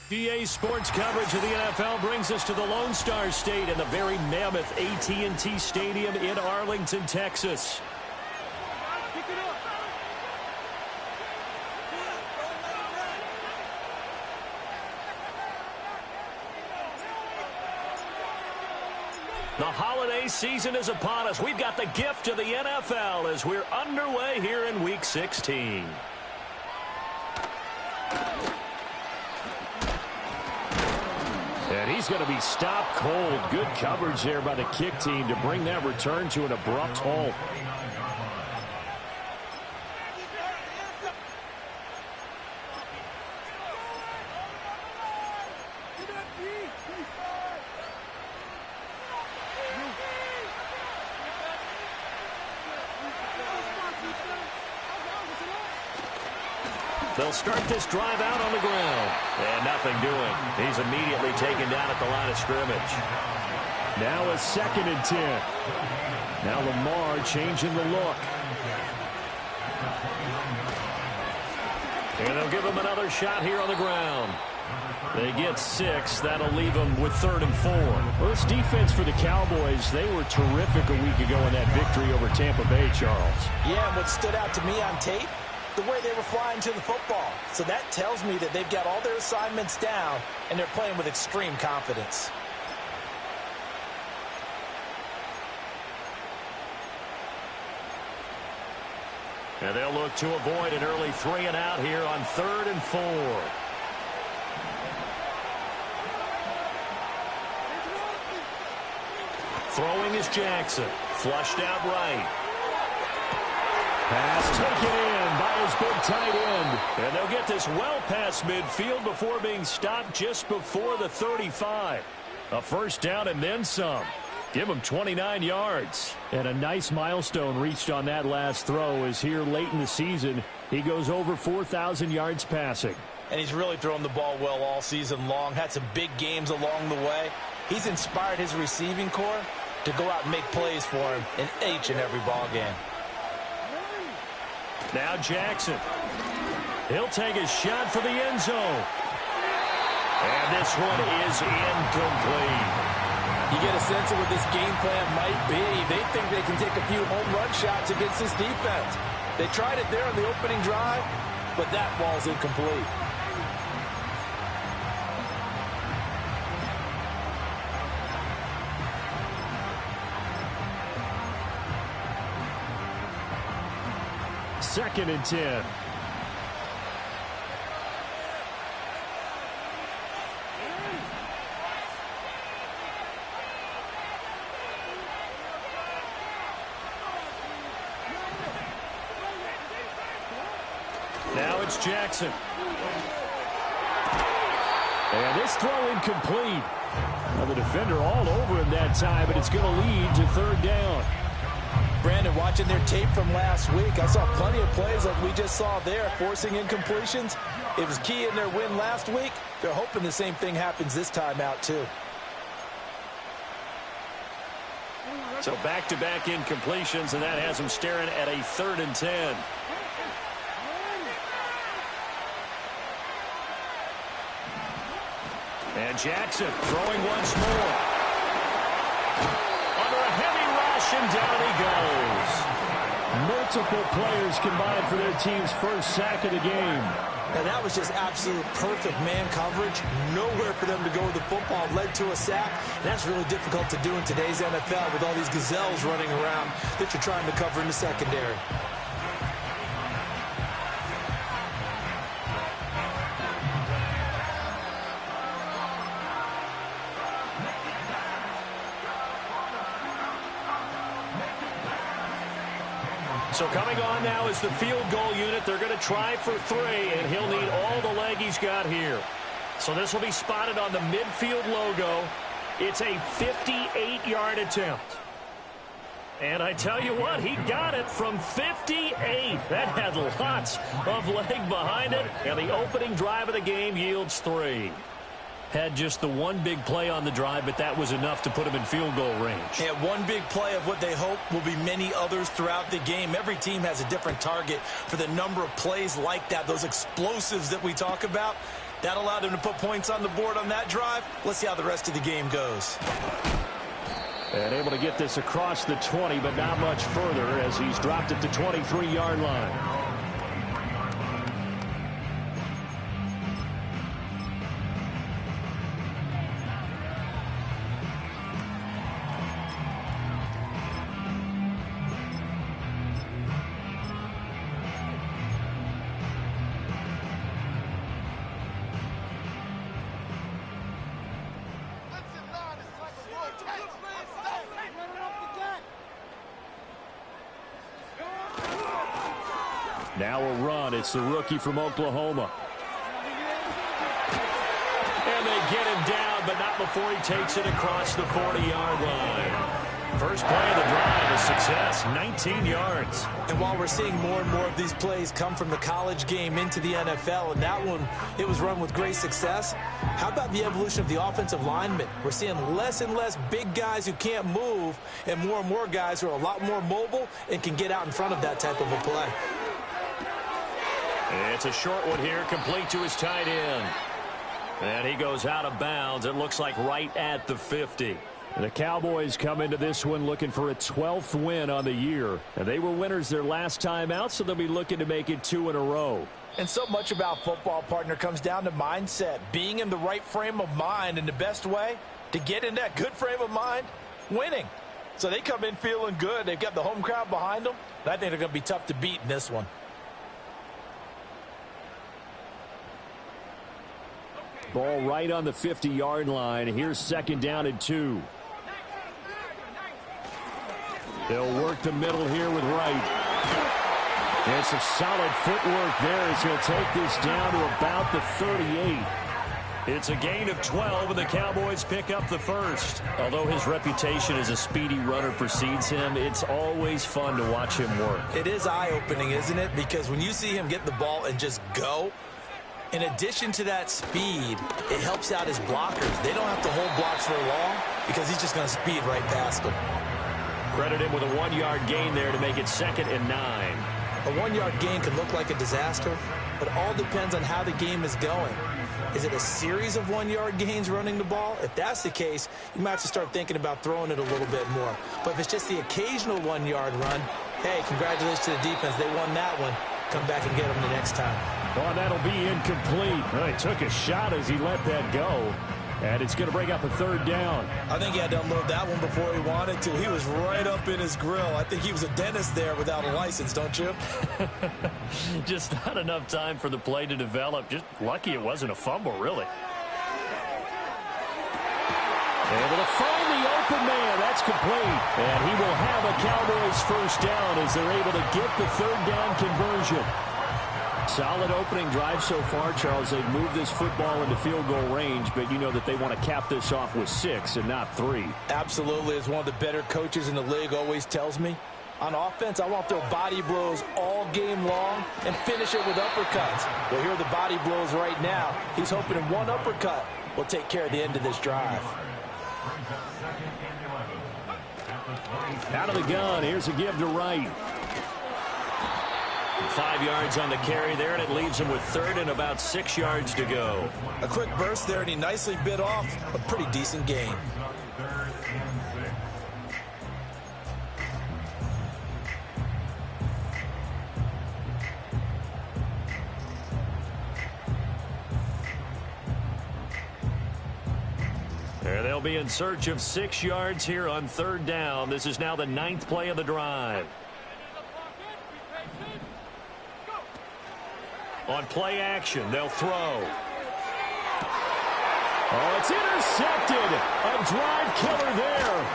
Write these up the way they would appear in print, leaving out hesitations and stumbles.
GA Sports coverage of the NFL brings us to the Lone Star State and the very mammoth AT&T Stadium in Arlington, Texas. The holiday season is upon us. We've got the gift of the NFL as we're underway here in Week 16. And he's going to be stopped cold. Good coverage there by the kick team to bring that return to an abrupt halt. They'll start this drive out on the ground. And nothing doing. He's immediately taken down at the line of scrimmage. Now a 2nd and 10. Now Lamar changing the look. And they'll give him another shot here on the ground. They get 6. That'll leave them with 3rd and 4. Well, this defense for the Cowboys, they were terrific a week ago in that victory over Tampa Bay, Charles. Yeah, and what stood out to me on tape, the way they were flying to the football. So that tells me that they've got all their assignments down, and they're playing with extreme confidence. And they'll look to avoid an early 3 and out here on 3rd and 4. Throwing is Jackson. Flushed out right. Pass taken in by his big tight end. And they'll get this well past midfield before being stopped just before the 35. A first down and then some. Give him 29 yards. And a nice milestone reached on that last throw as here late in the season, he goes over 4,000 yards passing. And he's really thrown the ball well all season long. Had some big games along the way. He's inspired his receiving corps to go out and make plays for him in each and every ball game. Now Jackson. He'll take a shot for the end zone. And this one is incomplete. You get a sense of what this game plan might be. They think they can take a few home run shots against this defense. They tried it there on the opening drive, but that ball's incomplete. Second and 10. Now it's Jackson. And this throw incomplete. Now the defender all over him that time, but it's going to lead to third down. Brandon, watching their tape from last week, I saw plenty of plays like we just saw there, forcing incompletions. It was key in their win last week. They're hoping the same thing happens this time out, too. So back-to-back incompletions, and that has them staring at a 3rd and 10. And Jackson throwing once more. Under a heavy rush, and down he goes. Multiple players combined for their team's first sack of the game. And that was just absolute perfect man coverage. Nowhere for them to go with the football. Led to a sack. And that's really difficult to do in today's NFL with all these gazelles running around that you're trying to cover in the secondary. So coming on now is the field goal unit. They're going to try for 3, and he'll need all the leg he's got here. So this will be spotted on the midfield logo. It's a 58-yard attempt. And I tell you what, he got it from 58. That had lots of leg behind it, and the opening drive of the game yields 3. Had just the one big play on the drive, but that was enough to put him in field goal range. Yeah, one big play of what they hope will be many others throughout the game. Every team has a different target for the number of plays like that, those explosives that we talk about. That allowed him to put points on the board on that drive. Let's see how the rest of the game goes. And able to get this across the 20, but not much further as he's dropped at the 23-yard line. Now a run. It's the rookie from Oklahoma. And they get him down, but not before he takes it across the 40-yard line. First play of the drive, a success, 19 yards. And while we're seeing more and more of these plays come from the college game into the NFL, and that one, it was run with great success, how about the evolution of the offensive linemen? We're seeing less and less big guys who can't move, and more guys who are a lot more mobile and can get out in front of that type of a play. It's a short one here, complete to his tight end. And he goes out of bounds, it looks like right at the 50. The Cowboys come into this one looking for a 12th win on the year. And they were winners their last time out, so they'll be looking to make it 2 in a row. And so much about football, partner, comes down to mindset. Being in the right frame of mind, and the best way to get in that good frame of mind, winning. So they come in feeling good. They've got the home crowd behind them. And I think they're going to be tough to beat in this one. Ball right on the 50-yard line. Here's 2nd down and 2. They'll work the middle here with Wright. And some solid footwork there as he'll take this down to about the 38. It's a gain of 12, and the Cowboys pick up the first. Although his reputation as a speedy runner precedes him, it's always fun to watch him work. It is eye-opening, isn't it? Because when you see him get the ball and just go, in addition to that speed, it helps out his blockers. They don't have to hold blocks for long because he's just going to speed right past them. Credit him with a 1-yard gain there to make it 2nd and 9. A 1-yard gain can look like a disaster, but all depends on how the game is going. Is it a series of 1-yard gains running the ball? If that's the case, you might have to start thinking about throwing it a little bit more. But if it's just the occasional 1-yard run, hey, congratulations to the defense. They won that one. Come back and get them the next time. Oh, that'll be incomplete. Well, he took a shot as he let that go. And it's going to bring up a third down. I think he had to unload that one before he wanted to. He was right up in his grill. I think he was a dentist there without a license, don't you? Just not enough time for the play to develop. Just lucky it wasn't a fumble, really. Able to find the open man. That's complete. And he will have a Cowboys first down as they're able to get the third down conversion. Solid opening drive so far, Charles. They've moved this football into field goal range, but you know that they want to cap this off with 6 and not 3. Absolutely. As one of the better coaches in the league always tells me, on offense, I want to throw body blows all game long and finish it with uppercuts. Well, here are the body blows right now. He's hoping in one uppercut will take care of the end of this drive. Out of the gun. Here's a give to Wright. 5 yards on the carry there, and it leaves him with third and about 6 yards to go. A quick burst there, and he nicely bit off a pretty decent gain. There they'll be in search of 6 yards here on third down. This is now the 9th play of the drive. On play action, they'll throw. Oh, it's intercepted. A drive killer there.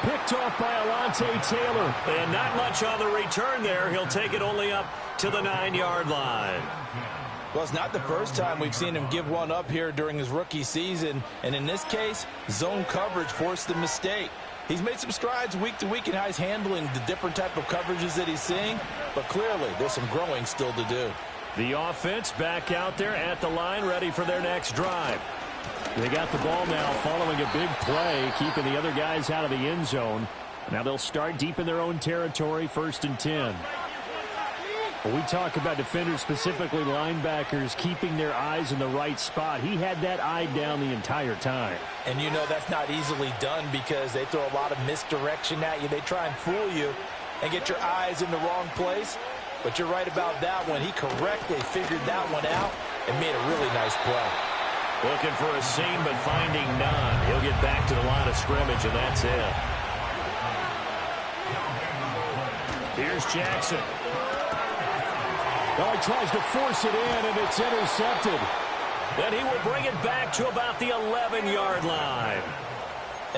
Picked off by Alontae Taylor. And not much on the return there. He'll take it only up to the 9-yard line. Well, it's not the first time we've seen him give one up here during his rookie season. And in this case, zone coverage forced the mistake. He's made some strides week to week in how he's handling the different type of coverages that he's seeing. But clearly, there's some growing still to do. The offense back out there at the line, ready for their next drive. They got the ball now following a big play, keeping the other guys out of the end zone. Now they'll start deep in their own territory, 1st and 10. When we talk about defenders, specifically linebackers, keeping their eyes in the right spot, he had that eye down the entire time. And you know that's not easily done because they throw a lot of misdirection at you. They try and fool you and get your eyes in the wrong place. But you're right about that one. He correctly figured that one out and made a really nice play. Looking for a seam, but finding none. He'll get back to the line of scrimmage, and that's it. Here's Jackson. Oh, he tries to force it in, and it's intercepted. Then he will bring it back to about the 11-yard line.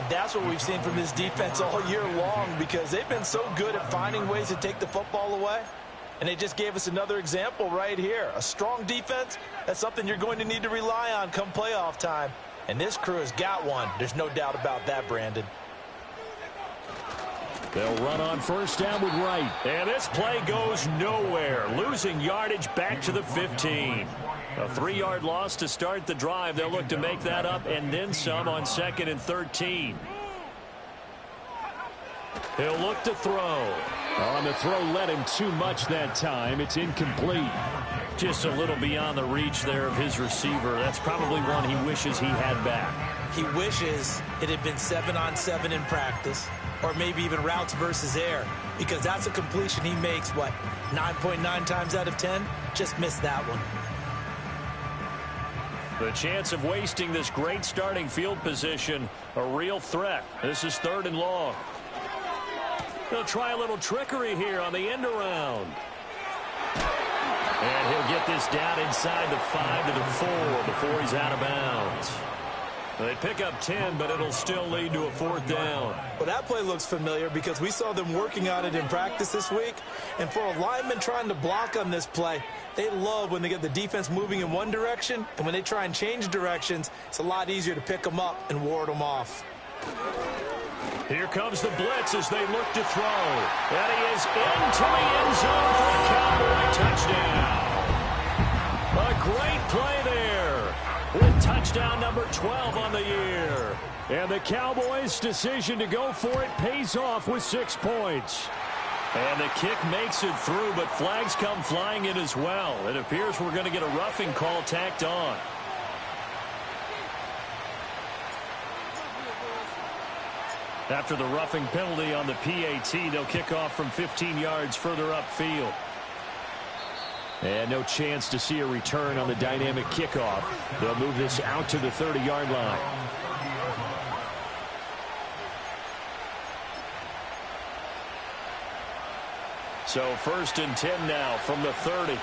And that's what we've seen from this defense all year long because they've been so good at finding ways to take the football away. And they just gave us another example right here. A strong defense, that's something you're going to need to rely on come playoff time. And this crew has got one. There's no doubt about that, Brandon. They'll run on first down with Wright. And this play goes nowhere. Losing yardage back to the 15. A 3-yard loss to start the drive. They'll look to make that up and then some on 2nd and 13. He'll look to throw. On the throw led him too much that time. It's incomplete. Just a little beyond the reach there of his receiver. That's probably one he wishes he had back. He wishes it had been 7-on-7 in practice, or maybe even routes versus air, because that's a completion he makes, 9.9 times out of 10? Just missed that one. The chance of wasting this great starting field position, a real threat. This is 3rd and long. He'll try a little trickery here on the end around. And he'll get this down inside the 5 to the 4 before he's out of bounds. They pick up 10, but it'll still lead to a 4th down. Well, that play looks familiar because we saw them working on it in practice this week. And for a lineman trying to block on this play, they love when they get the defense moving in one direction. And when they try and change directions, it's a lot easier to pick them up and ward them off. Here comes the blitz as they look to throw. And he is into the end zone for a Cowboy touchdown. A great play there with touchdown number 12 on the year. And the Cowboys' decision to go for it pays off with 6 points. And the kick makes it through, but flags come flying in as well. It appears we're going to get a roughing call tacked on. After the roughing penalty on the PAT, they'll kick off from 15 yards further upfield. And no chance to see a return on the dynamic kickoff. They'll move this out to the 30-yard line. So 1st and 10 now from the 30.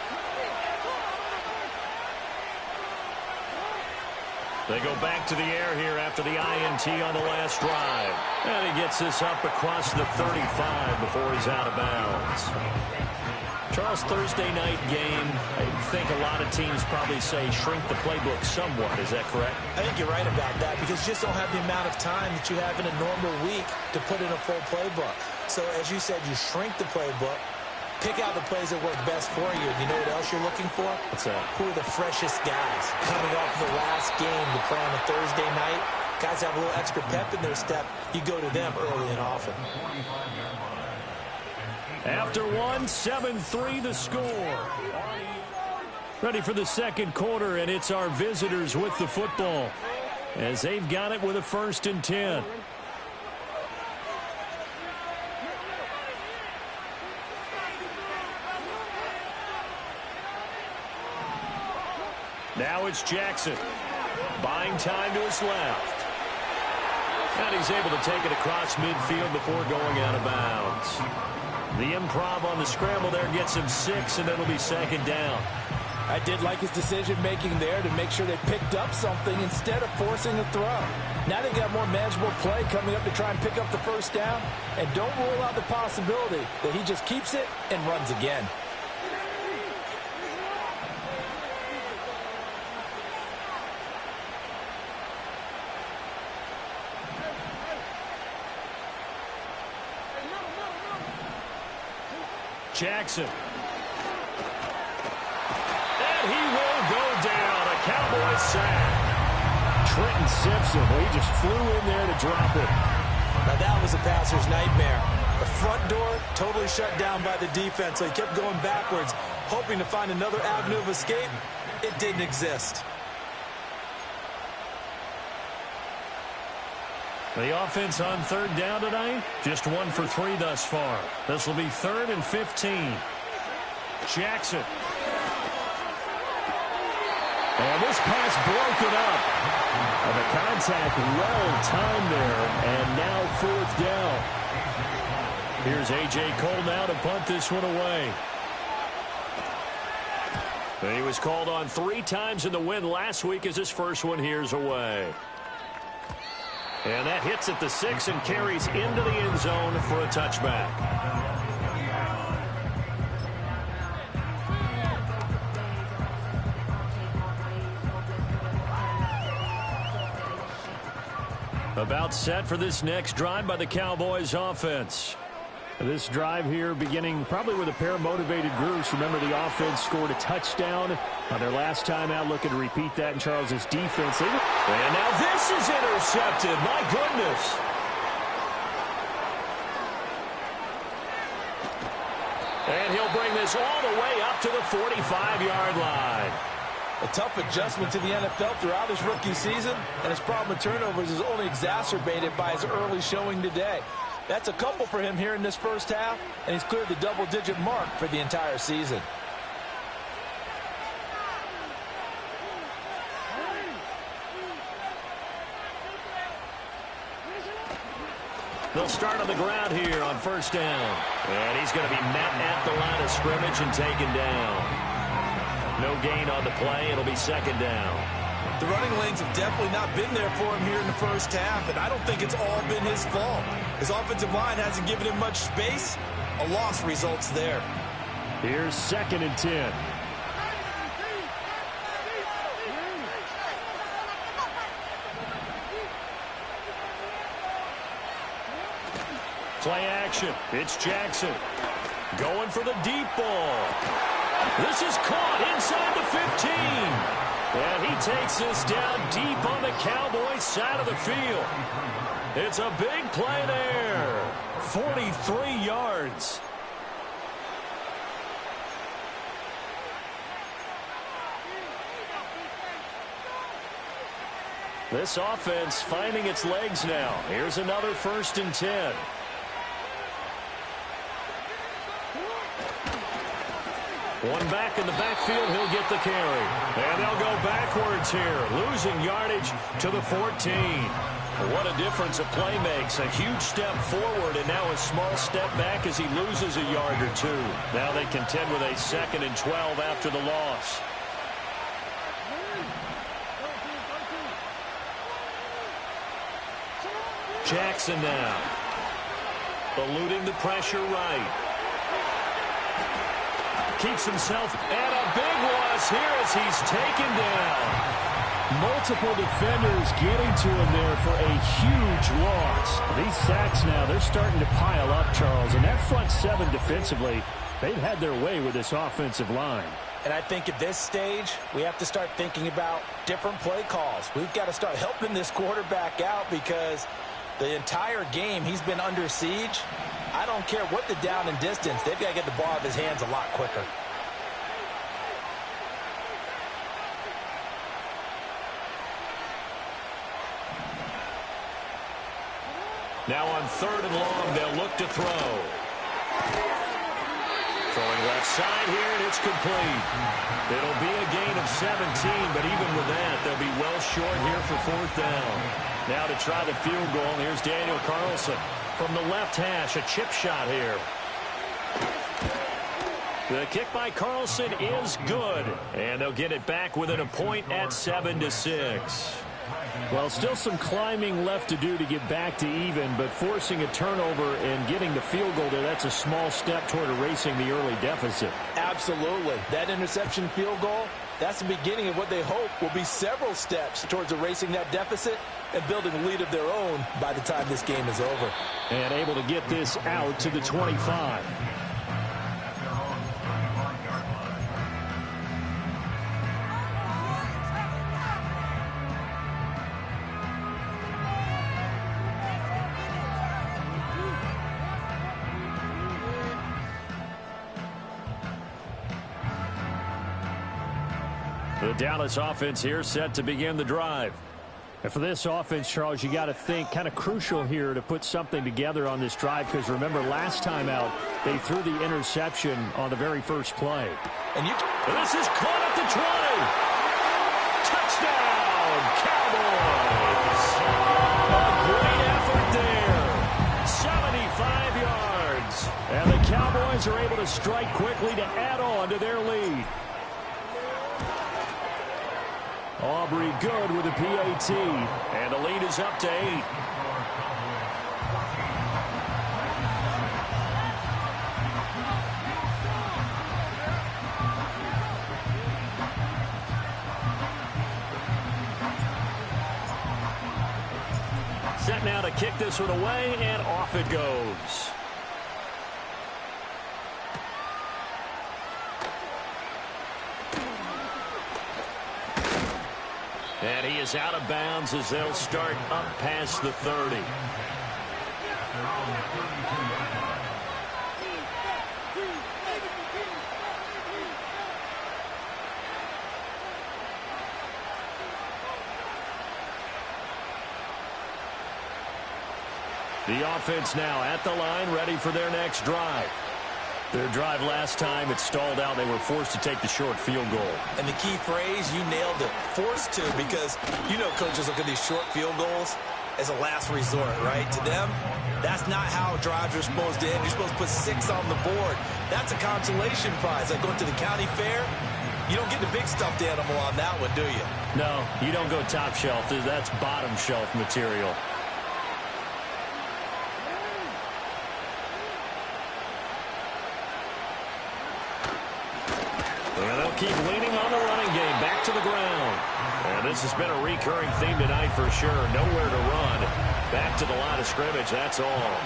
They go back to the air here after the INT on the last drive. And he gets this up across the 35 before he's out of bounds. Charles, Thursday night game, I think a lot of teams probably say shrink the playbook somewhat. Is that correct? I think you're right about that because you just don't have the amount of time that you have in a normal week to put in a full playbook. So as you said, you shrink the playbook, pick out the plays that work best for you. You know what else you're looking for? What's that? Who are the freshest guys coming off the last game to play on a Thursday night? Guys have a little extra pep in their step. You go to them early and often. After 7-3 the score. Ready for the second quarter, and it's our visitors with the football as they've got it with a 1st and 10. Now it's Jackson. Buying time to his left. And he's able to take it across midfield before going out of bounds. The improv on the scramble there gets him 6, and it'll be 2nd down. I did like his decision-making there to make sure they picked up something instead of forcing a throw. Now they got more manageable play coming up to try and pick up the 1st down, and don't rule out the possibility that he just keeps it and runs again. Jackson. And he will go down. A Cowboys sack. Trenton Simpson, well, he just flew in there to drop it. Now that was a passer's nightmare. The front door totally shut down by the defense, so he kept going backwards, hoping to find another avenue of escape. It didn't exist. The offense on 3rd down tonight, just 1 for 3 thus far. This will be 3rd and 15. Jackson. And this pass broken up. And the contact well timed there, and now 4th down. Here's A.J. Cole now to punt this one away. And he was called on 3 times in the win last week as his first one here's away. And that hits at the 6 and carries into the end zone for a touchback. About set for this next drive by the Cowboys offense. This drive here beginning probably with a pair of motivated groups. Remember, the offense scored a touchdown on their last time out. Looking to repeat that in Charles's defense. And now this is intercepted. My goodness. And he'll bring this all the way up to the 45-yard line. A tough adjustment to the NFL throughout his rookie season, and his problem with turnovers is only exacerbated by his early showing today. That's a couple for him here in this first half, and he's cleared the double-digit mark for the entire season. They'll start on the ground here on 1st down. And he's going to be met at the line of scrimmage and taken down. No gain on the play. It'll be 2nd down. The running lanes have definitely not been there for him here in the first half, and I don't think it's all been his fault. His offensive line hasn't given him much space. A loss results there. Here's 2nd and 10. Play action. It's Jackson. Going for the deep ball. This is caught inside the 15. And he takes this down deep on the Cowboys side of the field. It's a big play there. 43 yards. This offense finding its legs now. Here's another 1st and 10. One back in the backfield, he'll get the carry. And they'll go backwards here, losing yardage to the 14. What a difference a play makes. A huge step forward and now a small step back as he loses a yard or 2. Now they contend with a 2nd and 12 after the loss. Jackson now. Eluding the pressure right. Keeps himself, and a big loss here as he's taken down. Multiple defenders getting to him there for a huge loss. These sacks now, they're starting to pile up, Charles. And that front 7 defensively, they've had their way with this offensive line. And I think at this stage, we have to start thinking about different play calls. We've got to start helping this quarterback out because the entire game he's been under siege. I don't care what the down and distance. They've got to get the ball out of his hands a lot quicker. Now on 3rd and long, they'll look to throw. Throwing left side here, and it's complete. It'll be a gain of 17, but even with that, they'll be well short here for 4th down. Now to try the field goal, here's Daniel Carlson. From the left hash, a chip shot here. The kick by Carlson is good. And they'll get it back within a point at 7-6. Well, still some climbing left to do to get back to even, but forcing a turnover and getting the field goal there, that's a small step toward erasing the early deficit. Absolutely. That interception field goal, that's the beginning of what they hope will be several steps towards erasing that deficit and building a lead of their own by the time this game is over. And able to get this out to the 25. The Dallas offense here set to begin the drive. And for this offense, Charles, you got to think kind of crucial here to put something together on this drive because remember last time out they threw the interception on the very first play. And this is caught at the 20. Touchdown, Cowboys. A great effort there. 75 yards. And the Cowboys are able to strike quickly to add on to their lead. Aubrey good with a PAT. And the lead is up to 8. Set now to kick this one away, and off it goes. And he is out of bounds as they'll start up past the 30. The offense now at the line, ready for their next drive. Their drive last time, it stalled out. They were forced to take the short field goal. And the key phrase, you nailed it, forced to, because you know coaches look at these short field goals as a last resort, right? To them, that's not how drives are supposed to end. You're supposed to put 6 on the board. That's a consolation prize. Like going to the county fair, you don't get the big stuffed animal on that one, do you? No, you don't go top shelf. That's bottom shelf material. Keep leaning on the running game, back to the ground. And this has been a recurring theme tonight for sure. Nowhere to run. Back to the line of scrimmage, that's all.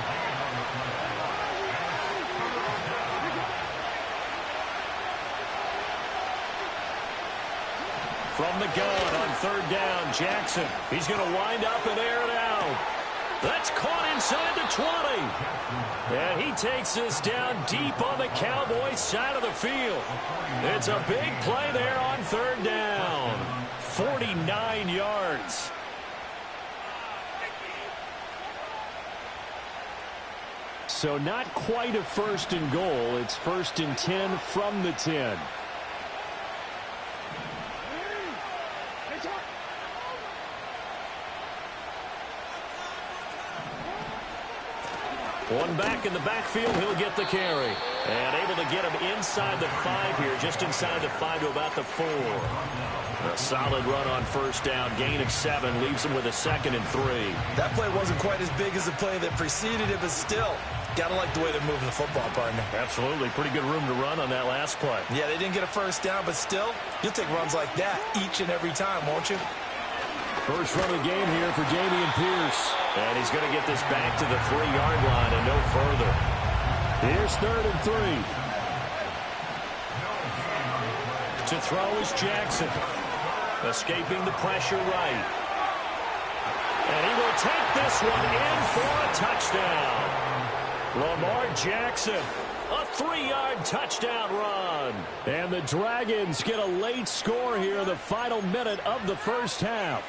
From the gun on 3rd down, Jackson. He's going to wind up and air it out. That's caught inside the 20. And he takes this down deep on the Cowboys side of the field. It's a big play there on 3rd down. 49 yards. So not quite a 1st and goal. It's 1st and 10 from the 10. One back in the backfield, he'll get the carry. And able to get him inside the 5 here, just inside the 5 to about the 4. A solid run on 1st down, gain of 7, leaves him with a 2nd and 3. That play wasn't quite as big as the play that preceded it, but still, got to like the way they're moving the football, partner. Absolutely, pretty good room to run on that last play. Yeah, they didn't get a 1st down, but still, you'll take runs like that each and every time, won't you? First run of the game here for Dameon Pierce. And he's going to get this back to the 3-yard line and no further. Here's 3rd and 3. To throw is Jackson. Escaping the pressure right. And he will take this one in for a touchdown. Lamar Jackson, a 3-yard touchdown run. And the Dragons get a late score here in the final minute of the 1st half.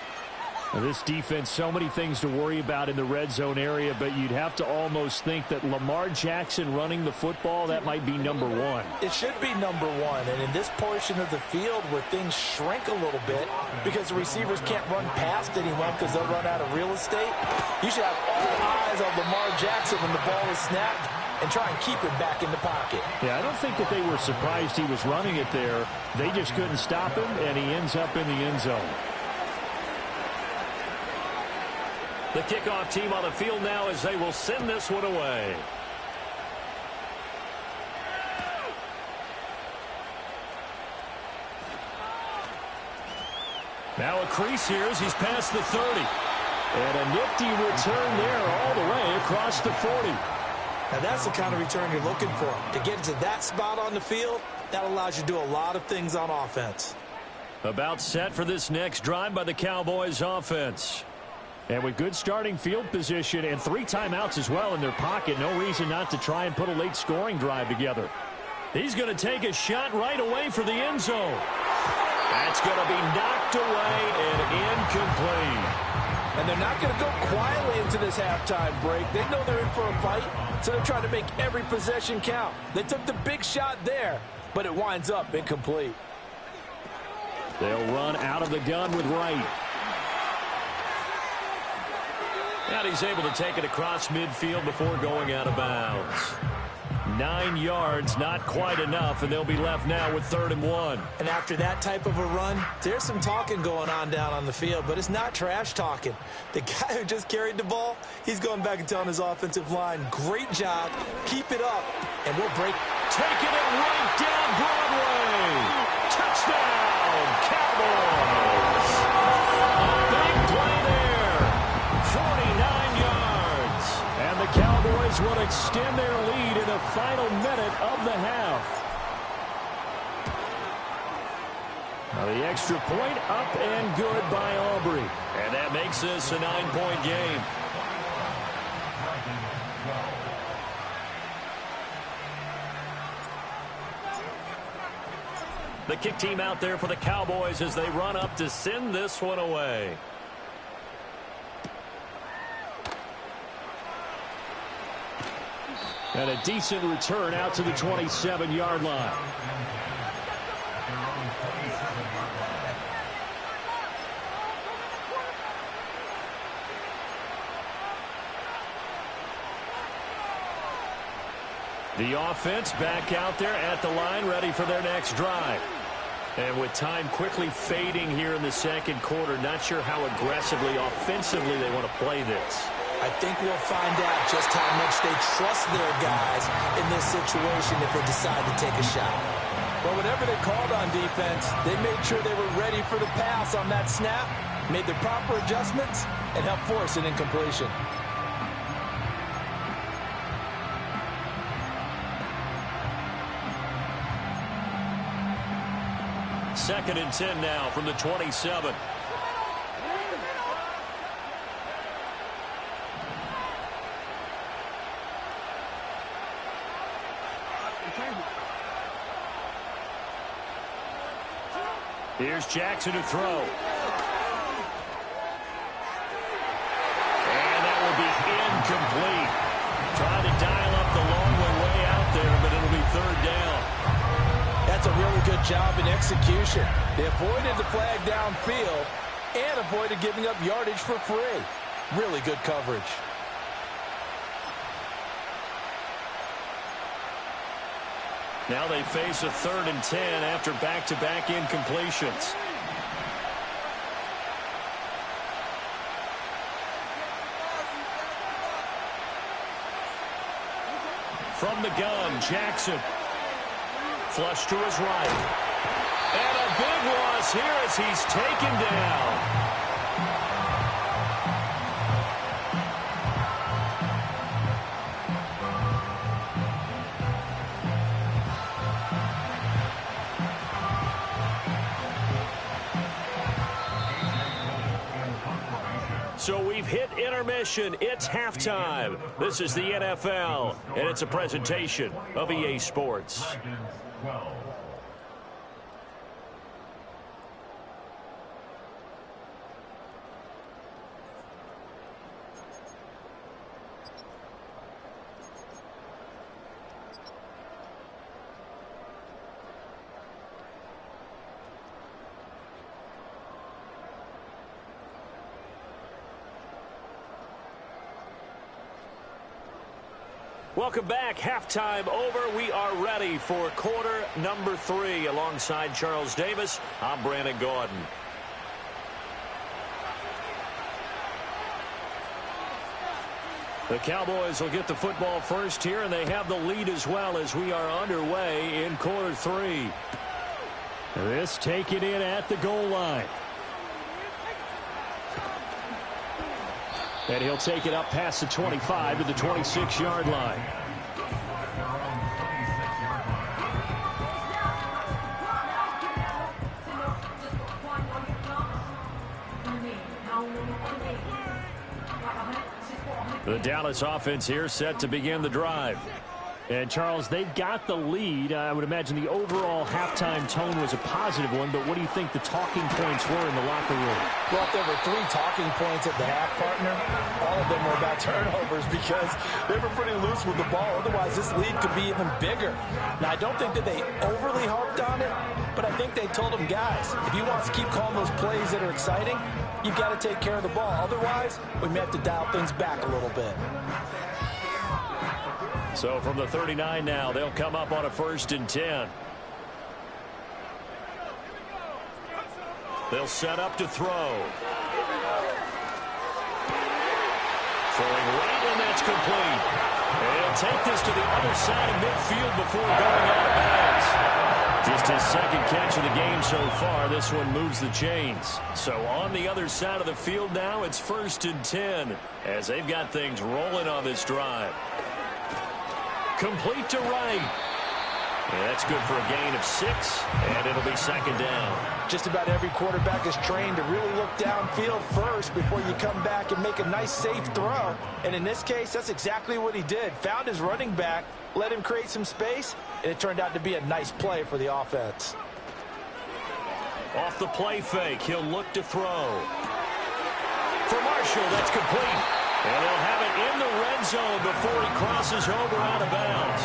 This defense, so many things to worry about in the red zone area, but you'd have to almost think that Lamar Jackson running the football, that might be number 1. It should be number 1, and in this portion of the field where things shrink a little bit because the receivers can't run past anyone because they'll run out of real estate, you should have all eyes on Lamar Jackson when the ball is snapped and try and keep him back in the pocket. Yeah, I don't think that they were surprised he was running it there. They just couldn't stop him, and he ends up in the end zone. The kickoff team on the field now as they will send this one away. Now a crease here as he's past the 30. And a nifty return there all the way across the 40. Now that's the kind of return you're looking for. To get to that spot on the field, that allows you to do a lot of things on offense. About set for this next drive by the Cowboys offense. And with good starting field position and 3 timeouts as well in their pocket, no reason not to try and put a late scoring drive together. He's going to take a shot right away for the end zone. That's going to be knocked away and incomplete. And they're not going to go quietly into this halftime break. They know they're in for a fight, so they're trying to make every possession count. They took the big shot there, but it winds up incomplete. They'll run out of the gun with Wright. And he's able to take it across midfield before going out of bounds. 9 yards, not quite enough, and they'll be left now with 3rd and 1. And after that type of a run, there's some talking going on down on the field, but it's not trash talking. The guy who just carried the ball, he's going back and telling his offensive line, great job, keep it up, and we'll break. Taking it right down Broadway. Touchdown, Cowboys. A big play there. 49 yards. And the Cowboys will extend their lead in the final minute of the half. Now the extra point up and good by Aubrey. And that makes this a 9-point game. The kick team out there for the Cowboys as they run up to send this one away. And a decent return out to the 27-yard line. The offense back out there at the line, ready for their next drive. And with time quickly fading here in the second quarter, not sure how aggressively, offensively they want to play this. I think we'll find out just how much they trust their guys in this situation if they decide to take a shot. Well, whatever they called on defense, they made sure they were ready for the pass on that snap, made the proper adjustments, and helped force an incompletion. Second and 10 now from the 27. Here's Jackson to throw. And that will be incomplete. Trying to dial up really good job in execution. They avoided the flag downfield and avoided giving up yardage for free. Really good coverage. Now they face a 3rd and 10 after back-to-back incompletions. From the gun, Jackson. Flush to his right. And a big loss here as he's taken down. So we've hit intermission. It's halftime. This is the NFL, and it's a presentation of EA Sports. Welcome back. Halftime over. We are ready for quarter number 3. Alongside Charles Davis, I'm Brandon Gordon. The Cowboys will get the football first here, and they have the lead as well as we are underway in quarter 3. This taken in at the goal line. And he'll take it up past the 25 to the 26-yard line. The Dallas offense here set to begin the drive. And, Charles, they've got the lead. I would imagine the overall halftime tone was a positive one, but what do you think the talking points were in the locker room? Well, if there were 3 talking points at the half, partner, all of them were about turnovers because they were pretty loose with the ball. Otherwise, this lead could be even bigger. Now, I don't think that they overly harped on it, but I think they told them, guys, if you want to keep calling those plays that are exciting, you've got to take care of the ball. Otherwise, we may have to dial things back a little bit. So from the 39 now, they'll come up on a 1st and 10. They'll set up to throw. Throwing right, and that's complete. And he'll take this to the other side of midfield before going out of bounds. Just his 2nd catch of the game so far. This one moves the chains. So on the other side of the field now, it's 1st and 10 as they've got things rolling on this drive. Complete to right. And that's good for a gain of 6, and it'll be 2nd down. Just about every quarterback is trained to really look downfield first before you come back and make a nice, safe throw. And in this case, that's exactly what he did. Found his running back, let him create some space, and it turned out to be a nice play for the offense. Off the play fake, he'll look to throw. For Marshall, that's complete. And they'll have it in the red zone before he crosses over out of bounds.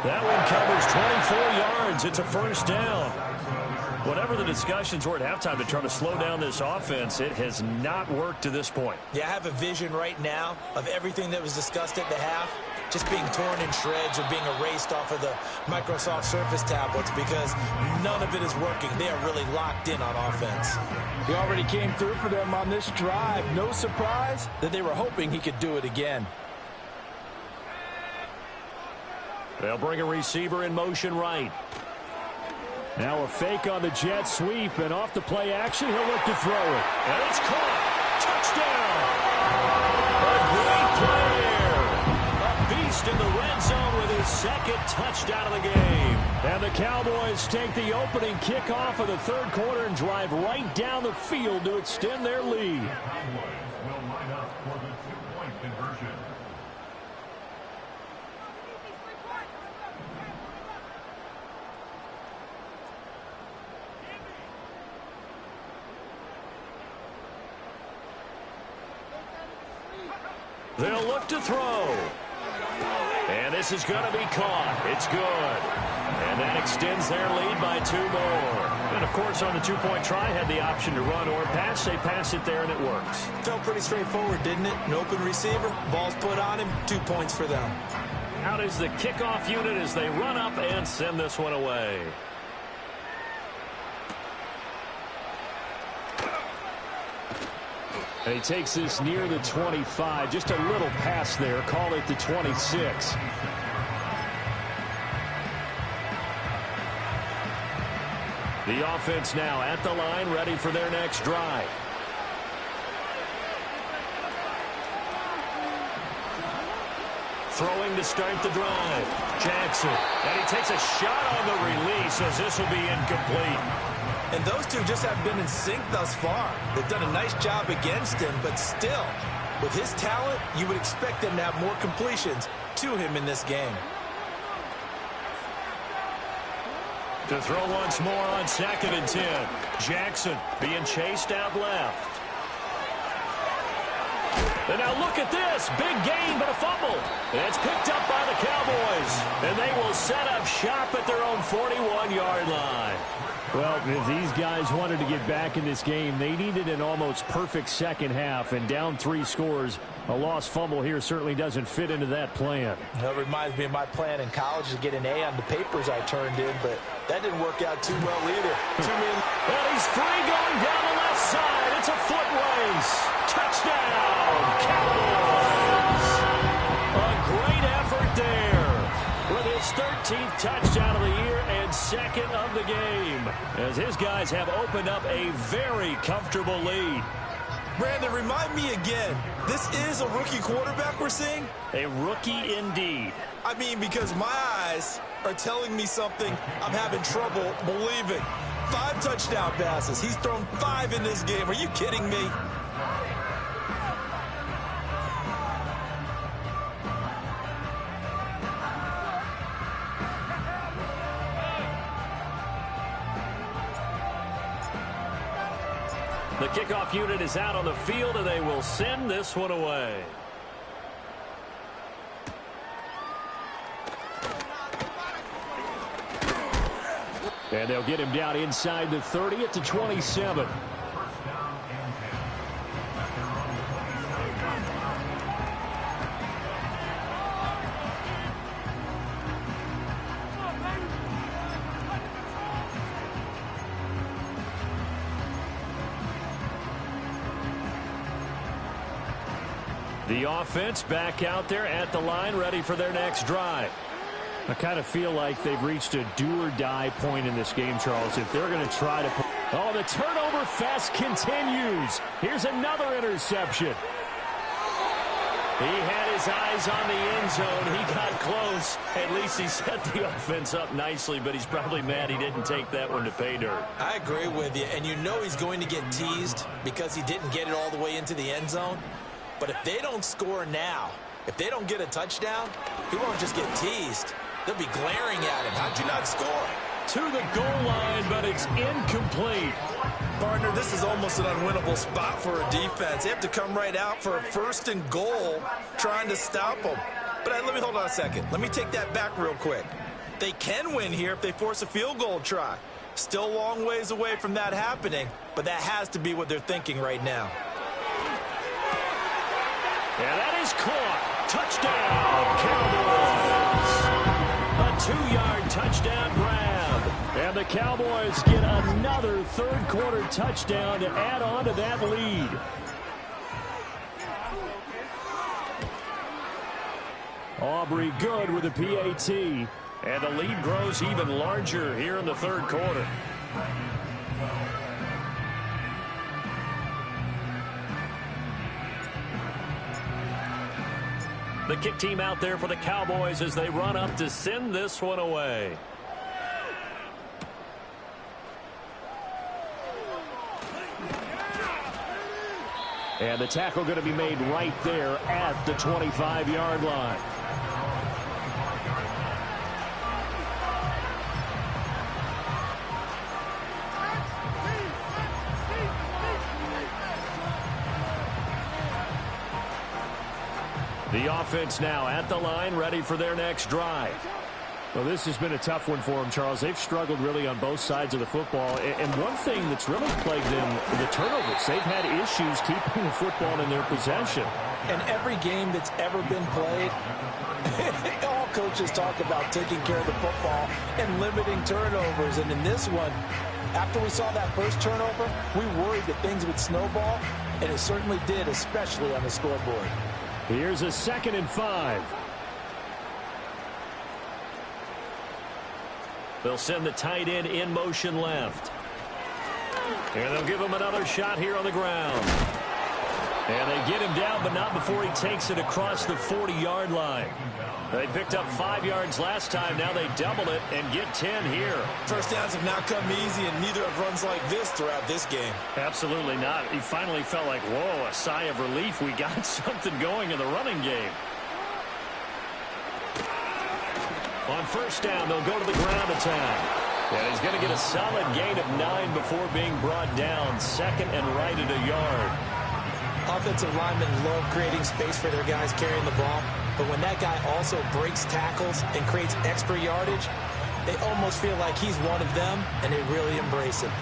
That one covers 24 yards. It's a 1st down. Whatever the discussions were at halftime to try to slow down this offense, it has not worked to this point. Yeah, I have a vision right now of everything that was discussed at the half just being torn in shreds or being erased off of the Microsoft Surface tablets because none of it is working. They are really locked in on offense. He already came through for them on this drive. No surprise that they were hoping he could do it again. They'll bring a receiver in motion right. Now a fake on the jet sweep, and off the play action, he'll look to throw it. And it's caught. Touchdown. A great play there. A beast in the red zone with his 2nd touchdown of the game. And the Cowboys take the opening kickoff of the 3rd quarter and drive right down the field to extend their lead. They'll look to throw. And this is going to be caught. It's good. And that extends their lead by 2 more. And, of course, on the two-point try, had the option to run or pass. They pass it there, and it works. Felt pretty straightforward, didn't it? An open receiver, ball's put on him, 2 points for them. Out is the kickoff unit as they run up and send this one away. And he takes this near the 25. Just a little pass there. Call it the 26. The offense now at the line, ready for their next drive. Throwing to start the drive. Jackson. And he takes a shot on the release as this will be incomplete. And those two just have been in sync thus far. They've done a nice job against him, but still, with his talent, you would expect them to have more completions to him in this game. To throw once more on 2nd and 10. Jackson being chased out left. And now look at this. Big gain, but a fumble. It's picked up by the Cowboys. And they will set up shop at their own 41-yard line. Well, if these guys wanted to get back in this game, they needed an almost perfect second half. And down 3 scores, a lost fumble here certainly doesn't fit into that plan. That reminds me of my plan in college to get an A on the papers I turned in, but that didn't work out too well either. And he's free going down the left side. It's a foot race. Touchdown, Cowboys. A great effort there with his 13th touchdown of the year and 2nd of the game, as his guys have opened up a very comfortable lead. Brandon, remind me again, this is a rookie quarterback we're seeing? A rookie indeed. I mean, because my eyes are telling me something I'm having trouble believing. 5 touchdown passes. He's thrown 5 in this game. Are you kidding me? The kickoff unit is out on the field, and they will send this one away. And they'll get him down inside the 30 at the 27. The offense back out there at the line, ready for their next drive. I kind of feel like they've reached a do-or-die point in this game, Charles. If they're going to try to... Oh, the turnover fest continues. Here's another interception. He had his eyes on the end zone. He got close. At least he set the offense up nicely, but he's probably mad he didn't take that one to pay dirt. I agree with you, and you know he's going to get teased because he didn't get it all the way into the end zone. But if they don't score now, if they don't get a touchdown, he won't just get teased. They'll be glaring at him. How'd you not score? To the goal line, but it's incomplete. Partner, this is almost an unwinnable spot for a defense. They have to come right out for a 1st and goal trying to stop them. But let me hold on a second. Let me take that back real quick. They can win here if they force a field goal try. Still a long ways away from that happening, but that has to be what they're thinking right now. And that is caught. Touchdown, Cowboys. A 2-yard touchdown grab. And the Cowboys get another third-quarter touchdown to add on to that lead. Aubrey good with a PAT. And the lead grows even larger here in the third quarter. The kick team out there for the Cowboys as they run up to send this one away. And the tackle going to be made right there at the 25-yard line. The offense now at the line, ready for their next drive. Well, this has been a tough one for them, Charles. They've struggled really on both sides of the football. And one thing that's really plagued them, the turnovers. They've had issues keeping the football in their possession. And every game that's ever been played, all coaches talk about taking care of the football and limiting turnovers. And in this one, after we saw that first turnover, we worried that things would snowball, and it certainly did, especially on the scoreboard. Here's a 2nd and 5. They'll send the tight end in motion left. And they'll give him another shot here on the ground. And they get him down, but not before he takes it across the 40-yard line. They picked up 5 yards last time. Now they double it and get 10 here. First downs have not come easy, and neither have runs like this throughout this game. Absolutely not. He finally felt like, whoa, a sigh of relief. We got something going in the running game. On first down, they'll go to the ground attack. And he's going to get a solid gain of 9 before being brought down. 2nd and right at a yard. Offensive linemen love creating space for their guys carrying the ball. But when that guy also breaks tackles and creates extra yardage, they almost feel like he's one of them, and they really embrace him.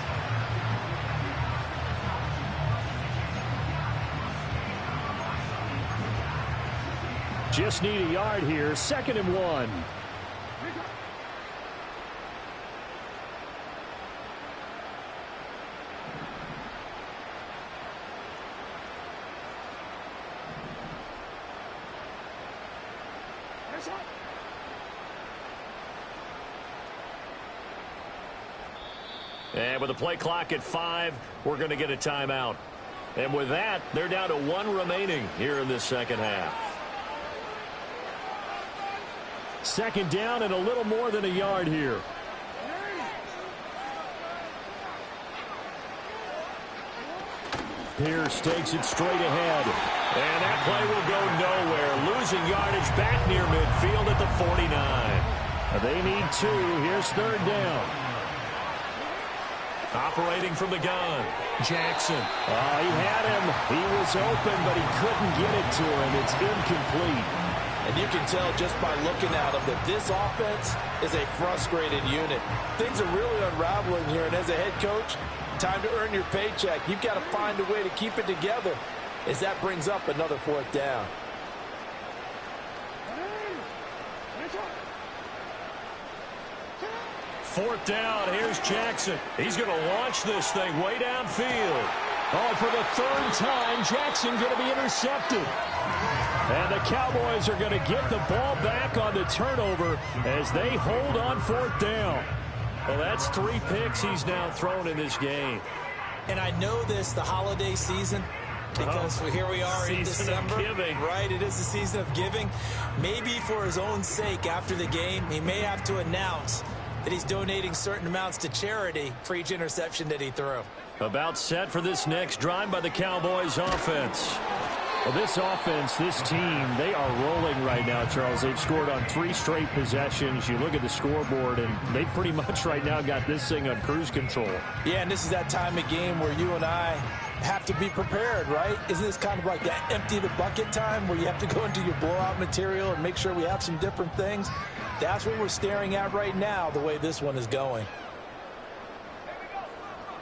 Just need a yard here. 2nd and 1. And with the play clock at 5, we're going to get a timeout. And with that, they're down to 1 remaining here in this second half. 2nd down and a little more than a yard here. Pierce takes it straight ahead. And that play will go nowhere. Losing yardage back near midfield at the 49. They need 2. Here's 3rd down. Operating from the gun, Jackson. He had him. He was open, but he couldn't get it to him. It's incomplete. And you can tell just by looking at him that this offense is a frustrated unit. Things are really unraveling here, and as a head coach, time to earn your paycheck. You've got to find a way to keep it together as that brings up another 4th down. Fourth down, here's Jackson. He's going to launch this thing way downfield. Oh, for the 3rd time, Jackson going to be intercepted. And the Cowboys are going to get the ball back on the turnover as they hold on 4th down. Well, that's 3 picks he's now thrown in this game. And I know this, the holiday season, because here we are in December. Right, it is the season of giving. Maybe for his own sake after the game, he may have to announce that he's donating certain amounts to charity for each interception that he threw. About set for this next drive by the Cowboys offense. Well, this offense, this team, they are rolling right now, Charles. They've scored on 3 straight possessions. You look at the scoreboard, and they pretty much right now got this thing on cruise control. Yeah, and this is that time of game where you and I have to be prepared, right? Isn't this kind of like that empty the bucket time where you have to go into your blowout material and make sure we have some different things? That's what we're staring at right now, the way this one is going.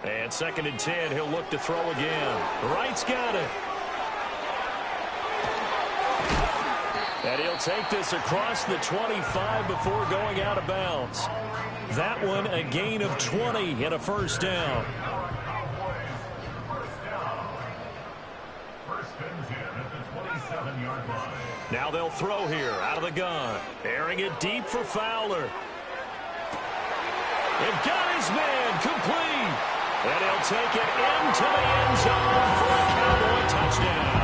And 2nd and 10, he'll look to throw again. Wright's got it. And he'll take this across the 25 before going out of bounds. That one a gain of 20 and a 1st down. Now they'll throw here out of the gun. Airing it deep for Fowler. And got his man complete. And he'll take it into the end zone for a Cowboy touchdown.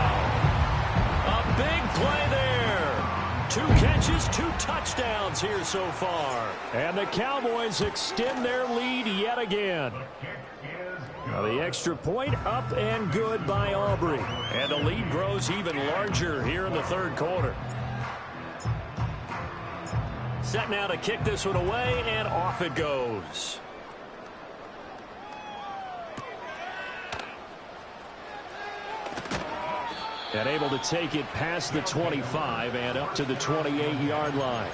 A big play there. 2 catches, 2 touchdowns here so far. And the Cowboys extend their lead yet again. Now the extra point up and good by Aubrey. And the lead grows even larger here in the 3rd quarter. Set now to kick this one away, and off it goes. And able to take it past the 25 and up to the 28-yard line.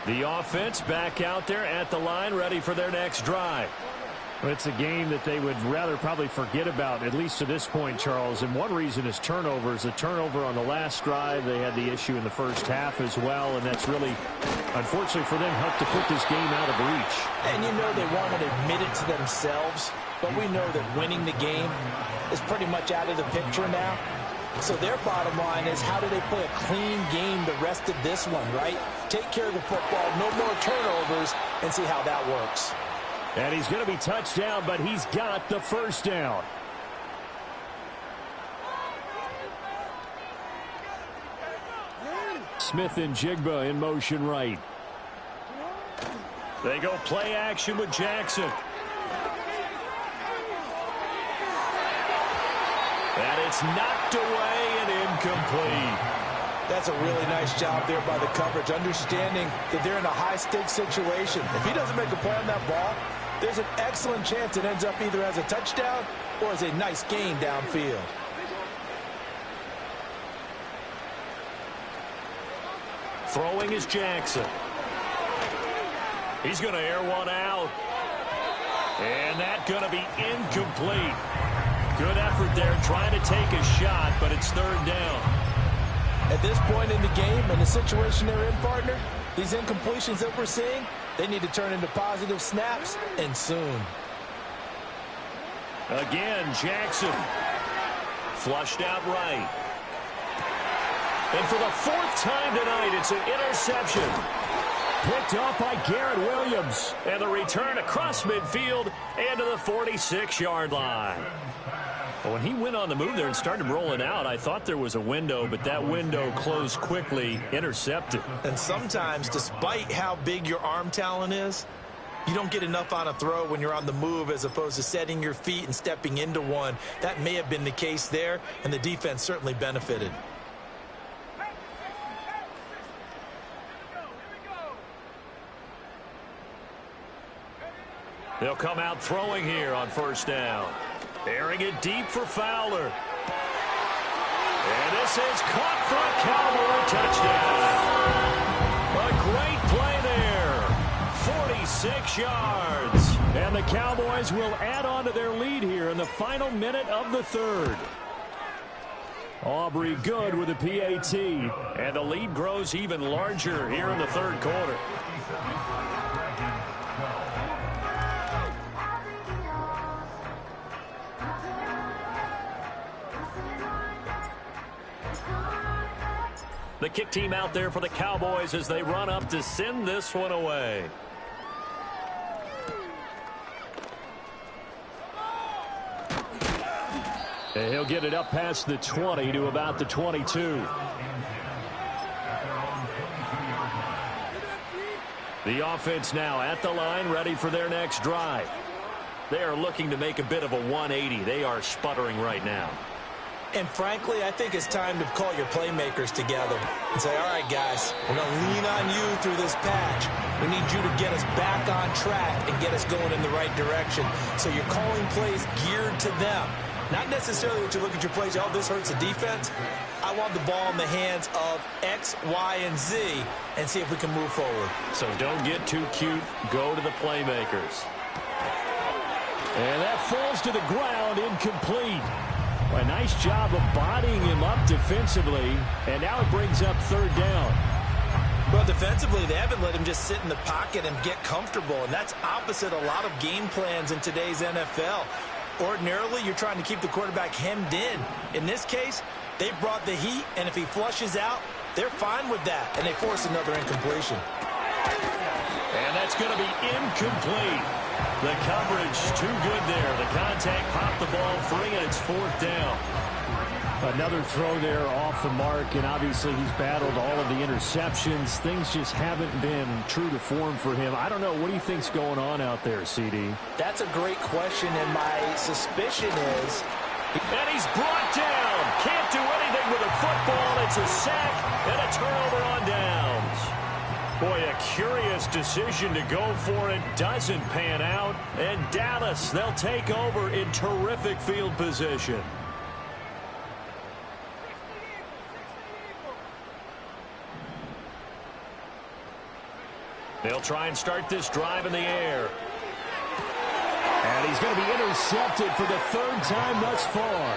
The offense back out there at the line, ready for their next drive. Well, it's a game that they would rather probably forget about, at least to this point, Charles. And one reason is turnovers. A turnover on the last drive. They had the issue in the first half as well, and that's really, unfortunately for them, helped to put this game out of reach. And you know they won't admit it to themselves, but we know that winning the game is pretty much out of the picture now. So their bottom line is, how do they play a clean game the rest of this one, right? Take care of the football, no more turnovers, and see how that works. And he's going to be touched down, but he's got the first down. Smith and Jigba in motion right. They go play action with Jackson. And it's knocked away and incomplete. That's a really nice job there by the coverage, understanding that they're in a high-stakes situation. If he doesn't make a play on that ball, there's an excellent chance it ends up either as a touchdown or as a nice gain downfield. Throwing is Jackson. He's going to air one out. And that's going to be incomplete. Good effort there trying to take a shot, but it's third down. At this point in the game and the situation they're in, partner, these incompletions that we're seeing, they need to turn into positive snaps, and soon. Again, Jackson. Flushed out right. And for the fourth time tonight, it's an interception. Picked off by Garrett Williams. And the return across midfield and to the 46-yard line. Well, when he went on the move there and started rolling out, I thought there was a window, but that window closed quickly, intercepted. And sometimes, despite how big your arm talent is, you don't get enough on a throw when you're on the move as opposed to setting your feet and stepping into one. That may have been the case there, and the defense certainly benefited. They'll come out throwing here on first down. Airing it deep for Fowler. And this is caught for a Cowboy touchdown. A great play there. 46 yards. And the Cowboys will add on to their lead here in the final minute of the third. Aubrey good with a PAT. And the lead grows even larger here in the third quarter. The kick team out there for the Cowboys as they run up to send this one away. And he'll get it up past the 20 to about the 22. The offense now at the line, ready for their next drive. They are looking to make a bit of a 180. They are sputtering right now. And frankly, I think it's time to call your playmakers together and say, all right, guys, we're going to lean on you through this patch. We need you to get us back on track and get us going in the right direction. So you're calling plays geared to them. Not necessarily what you look at your plays, oh, this hurts the defense. I want the ball in the hands of X, Y, and Z and see if we can move forward. So don't get too cute. Go to the playmakers. And that falls to the ground, incomplete. A nice job of bodying him up defensively, and now it brings up third down. Well, defensively, they haven't let him just sit in the pocket and get comfortable, and that's opposite a lot of game plans in today's NFL. Ordinarily, you're trying to keep the quarterback hemmed in. In this case, they brought the heat, and if he flushes out, they're fine with that, and they force another incompletion. And that's going to be incomplete. The coverage too good there. The contact popped the ball free, and it's fourth down. Another throw there off the mark, and obviously he's battled all of the interceptions. Things just haven't been true to form for him. I don't know. What do you think's going on out there, CD? That's a great question, and my suspicion is... And he's brought down. Can't do anything with a football. It's a sack and a turnover on downs. Boy, a curious decision to go for it. Doesn't pan out. And Dallas, they'll take over in terrific field position. They'll try and start this drive in the air. And he's going to be intercepted for the third time thus far.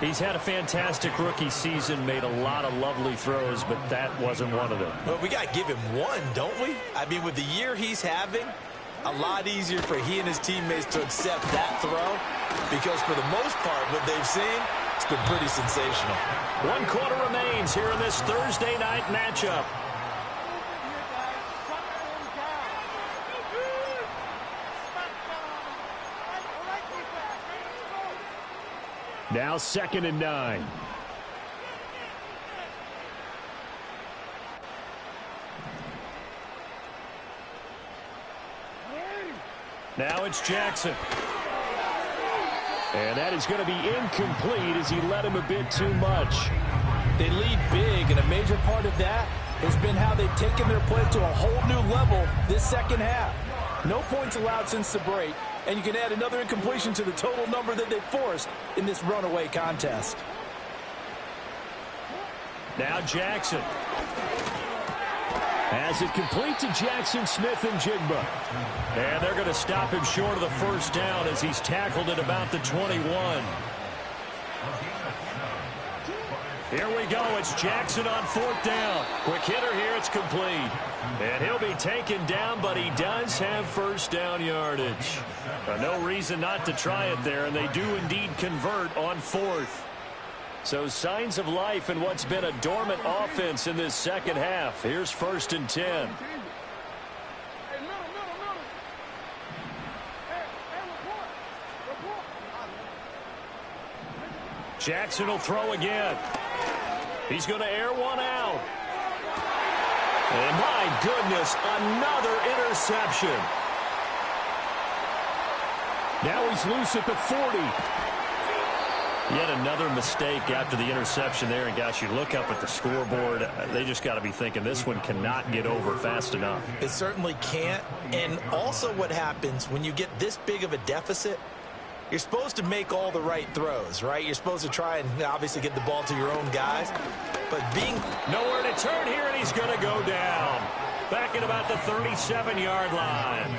He's had a fantastic rookie season, made a lot of lovely throws, but that wasn't one of them. Well, we got to give him one, don't we? I mean, with the year he's having, a lot easier for he and his teammates to accept that throw, because for the most part, what they've seen, it's been pretty sensational. 1 quarter remains here in this Thursday night matchup. Now 2nd and 9. Now it's Jackson. And that is going to be incomplete as he led him a bit too much. They lead big, and a major part of that has been how they've taken their play to a whole new level this second half. No points allowed since the break, and you can add another incompletion to the total number that they forced in this runaway contest. Now Jackson. As it complete to Jackson, Smith, and Jigba. And they're going to stop him short of the first down as he's tackled at about the 21. Here we go. It's Jackson on 4th down. Quick hitter here. It's complete. And he'll be taken down, but he does have first down yardage. No reason not to try it there, and they do indeed convert on 4th. So signs of life in what's been a dormant offense in this second half. Here's 1st and 10. Jackson will throw again. He's going to air one out. And my goodness, another interception. Now he's loose at the 40. Yet another mistake after the interception there. And gosh, you look up at the scoreboard, they just got to be thinking this one cannot get over fast enough. It certainly can't. And also what happens when you get this big of a deficit, you're supposed to make all the right throws, right? You're supposed to try and obviously get the ball to your own guys. But being nowhere to turn here, and he's going to go down. Back at about the 37-yard line.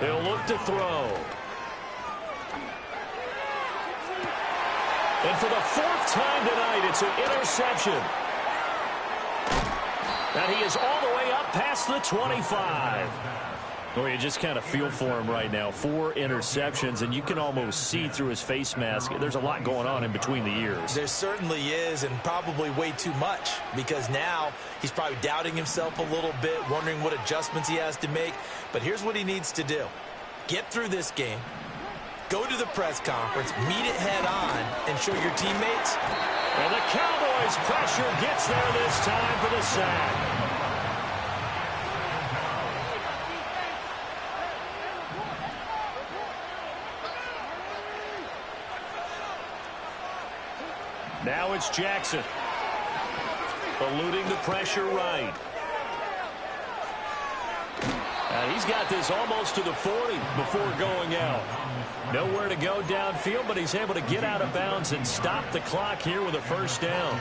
He'll look to throw. And for the 4th time tonight, it's an interception. And he is all the way up past the 25. Well, you just kind of feel for him right now. 4 interceptions, and you can almost see through his face mask. There's a lot going on in between the ears. There certainly is, and probably way too much, because now he's probably doubting himself a little bit, wondering what adjustments he has to make. But here's what he needs to do. Get through this game, go to the press conference, meet it head on, and show your teammates. And the Cowboys' pressure gets there this time for the sack. Now it's Jackson. Eluding the pressure right. And he's got this almost to the 40 before going out. Nowhere to go downfield, but he's able to get out of bounds and stop the clock here with a first down.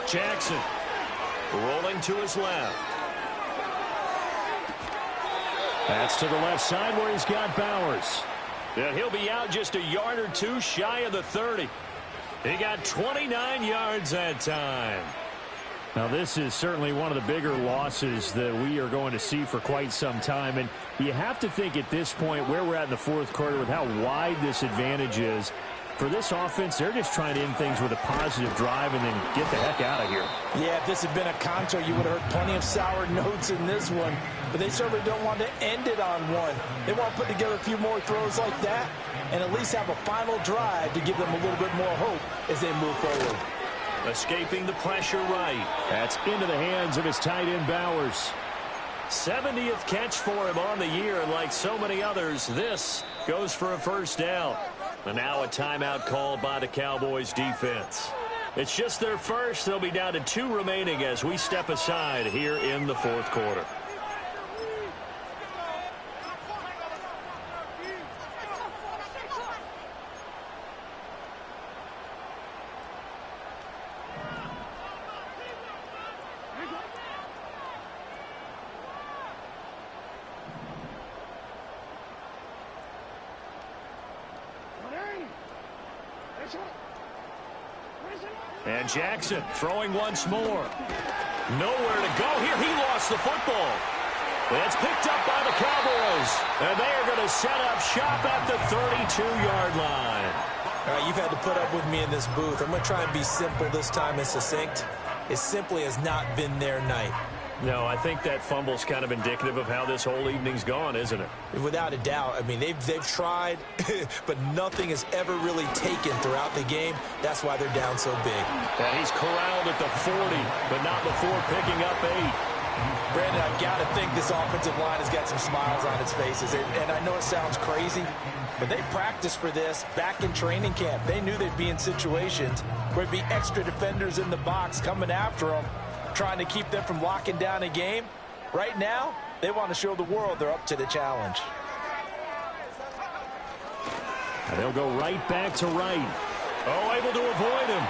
Jackson rolling to his left. That's to the left side where he's got Bowers. And he'll be out just a yard or two shy of the 30. He got 29 yards that time. Now, this is certainly one of the bigger losses that we are going to see for quite some time. And you have to think at this point where we're at in the 4th quarter with how wide this advantage is. For this offense, they're just trying to end things with a positive drive and then get the heck out of here. Yeah, if this had been a conto, you would have heard plenty of sour notes in this one. But they certainly don't want to end it on one. They want to put together a few more throws like that and at least have a final drive to give them a little bit more hope as they move forward. Escaping the pressure right. That's into the hands of his tight end, Bowers. 70th catch for him on the year, and like so many others, this goes for a first down. And now a timeout called by the Cowboys defense. It's just their first. They'll be down to 2 remaining as we step aside here in the 4th quarter. And Jackson throwing once more. Nowhere to go here. He lost the football. It's picked up by the Cowboys. And they are going to set up shop at the 32-yard line. All right, you've had to put up with me in this booth. I'm going to try and be simple this time and succinct. It simply has not been their night. No, I think that fumble's kind of indicative of how this whole evening's gone, isn't it? Without a doubt. I mean, they've tried, but nothing has ever really taken throughout the game. That's why they're down so big. And he's corralled at the 40, but not before picking up 8. Brandon, I've got to think this offensive line has got some smiles on its faces. And I know it sounds crazy, but they practiced for this back in training camp. They knew they'd be in situations where there'd be extra defenders in the box coming after them, trying to keep them from locking down a game. Right now, they want to show the world they're up to the challenge. And they'll go right back to right. Oh, able to avoid him.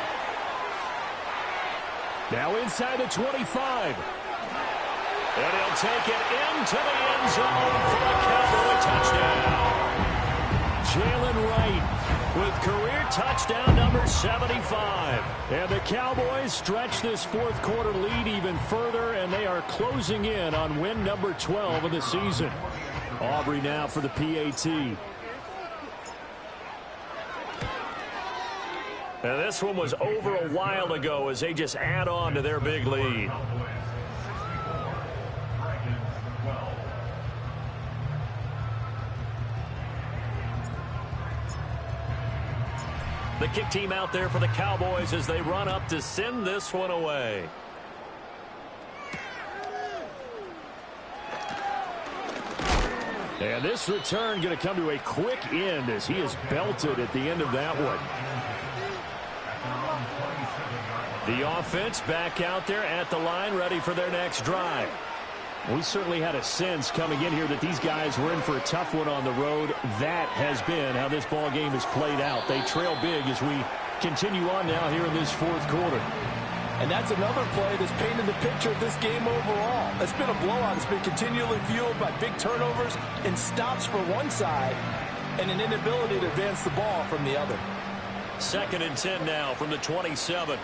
Now inside the 25. And he'll take it into the end zone for a Cowboy touchdown. Jalen Wright with career touchdown number 75. And the Cowboys stretch this fourth quarter lead even further, and they are closing in on win number 12 of the season. Aubrey now for the PAT. And this one was over a while ago as they just add on to their big lead. The kick team out there for the Cowboys as they run up to send this one away. And this return going to come to a quick end as he is belted at the end of that one. The offense back out there at the line, ready for their next drive. We certainly had a sense coming in here that these guys were in for a tough one on the road. That has been how this ball game has played out. They trail big as we continue on now here in this fourth quarter. And that's another play that's painted the picture of this game overall. It's been a blowout. It's been continually fueled by big turnovers and stops for one side and an inability to advance the ball from the other. 2nd and 10 now from the 27.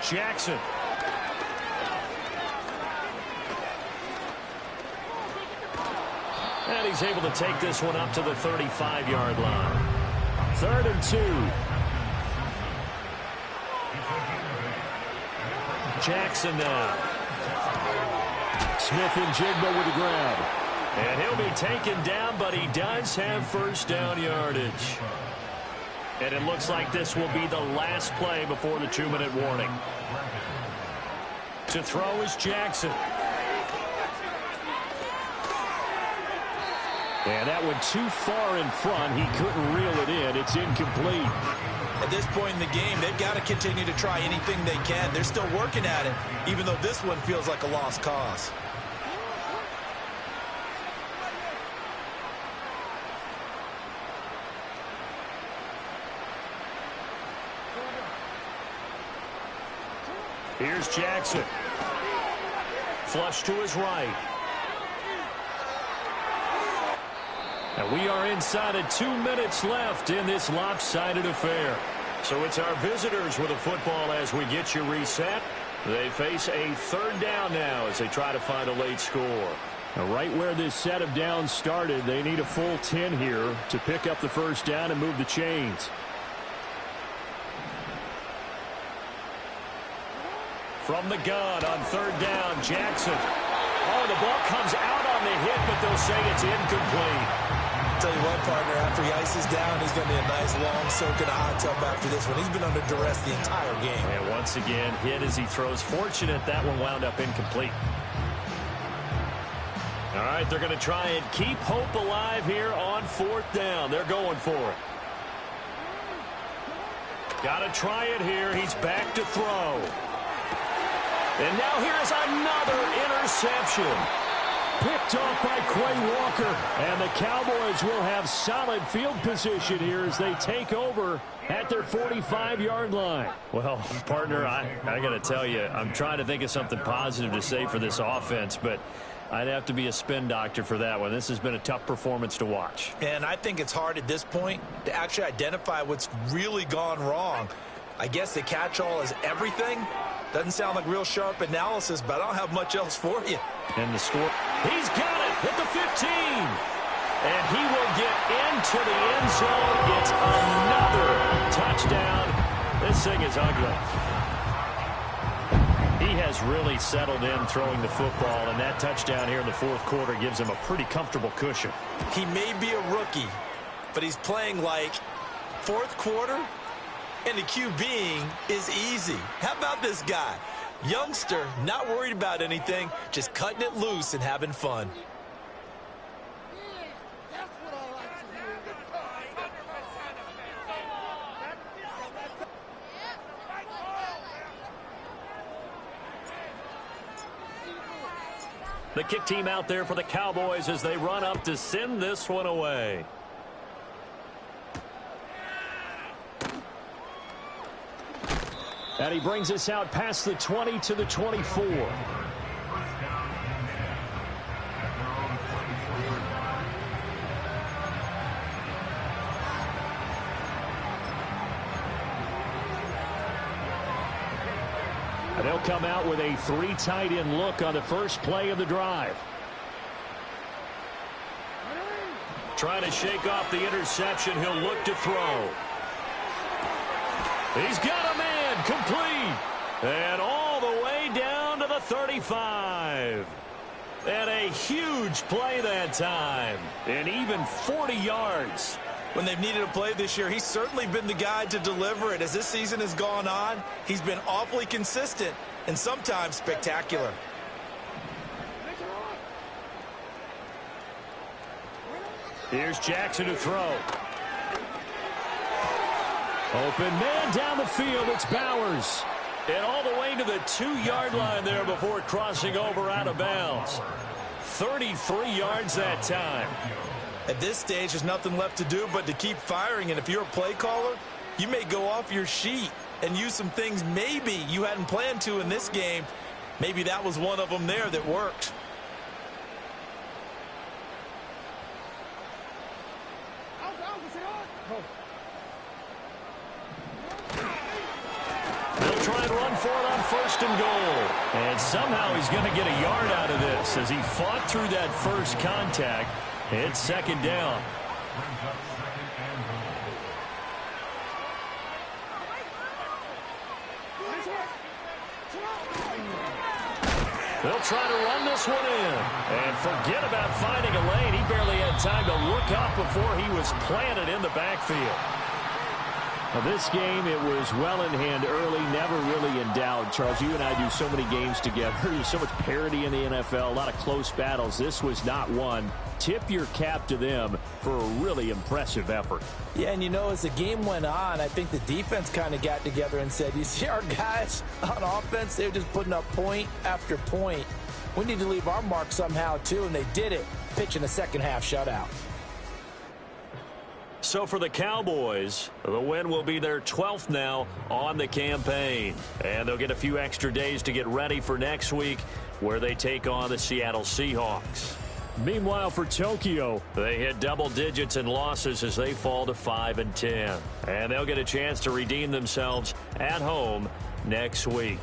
Jackson. And he's able to take this one up to the 35-yard line. 3rd and 2. Jackson now. Smith and Jigba with the grab. And he'll be taken down, but he does have first down yardage. And it looks like this will be the last play before the 2-minute warning. To throw is Jackson. And that one too far in front. He couldn't reel it in. It's incomplete. At this point in the game, they've got to continue to try anything they can. They're still working at it, even though this one feels like a lost cause. Here's Jackson. Flush to his right. And we are inside of 2 minutes left in this lopsided affair. So it's our visitors with the football as we get you reset. They face a 3rd down now as they try to find a late score. Now right where this set of downs started, they need a full 10 here to pick up the first down and move the chains. From the gun on 3rd down, Jackson. Oh, the ball comes out on the hit, but they'll say it's incomplete. Tell you what, partner, after he ices down, he's going to be a nice long soak in a hot tub after this one. He's been under duress the entire game. And once again, hit as he throws. Fortunate that one wound up incomplete. All right, they're going to try and keep hope alive here on 4th down. They're going for it. Got to try it here. He's back to throw. And now here's another interception. Picked off by Quay Walker. And the Cowboys will have solid field position here as they take over at their 45-yard line. Well, partner, I got to tell you, I'm trying to think of something positive to say for this offense, but I'd have to be a spin doctor for that one. This has been a tough performance to watch. And I think it's hard at this point to actually identify what's really gone wrong. I guess the catch-all is everything. Doesn't sound like real sharp analysis, but I don't have much else for you. And the score. He's got it at the 15. And he will get into the end zone. It's another touchdown. This thing is ugly. He has really settled in throwing the football, and that touchdown here in the fourth quarter gives him a pretty comfortable cushion. He may be a rookie, but he's playing like fourth quarter, and the QBing is easy. How about this guy? Youngster, not worried about anything, just cutting it loose and having fun. The kick team out there for the Cowboys as they run up to send this one away. And he brings us out past the 20 to the 24. And they'll come out with a 3 tight end look on the first play of the drive. Trying to shake off the interception. He'll look to throw. He's got a man complete. And all the way down to the 35. And a huge play that time. And even 40 yards. When they've needed a play this year, he's certainly been the guy to deliver it. As this season has gone on, he's been awfully consistent and sometimes spectacular. Here's Jackson to throw. Open man down the field. It's Bowers. And all the way to the 2-yard line there before crossing over out of bounds. 33 yards that time. At this stage, there's nothing left to do but to keep firing. And if you're a play caller, you may go off your sheet and use some things maybe you hadn't planned to in this game. Maybe that was one of them there that worked. They'll try and run for it on 1st and goal. And somehow he's going to get a yard out of this as he fought through that first contact. It's 2nd down. They'll try to run this one in. And forget about finding a lane. He barely had time to look up before he was planted in the backfield. Well, this game, it was well in hand early, never really in doubt. Charles, you and I do so many games together. There's so much parity in the NFL, a lot of close battles. This was not one. Tip your cap to them for a really impressive effort. Yeah, and you know, as the game went on, I think the defense kind of got together and said, you see our guys on offense, they're just putting up point after point. We need to leave our mark somehow, too, and they did it, pitching a second-half shutout. So for the Cowboys, the win will be their 12th now on the campaign. And they'll get a few extra days to get ready for next week where they take on the Seattle Seahawks. Meanwhile, for Tokyo, they hit double digits in losses as they fall to 5-10. And they'll get a chance to redeem themselves at home next week.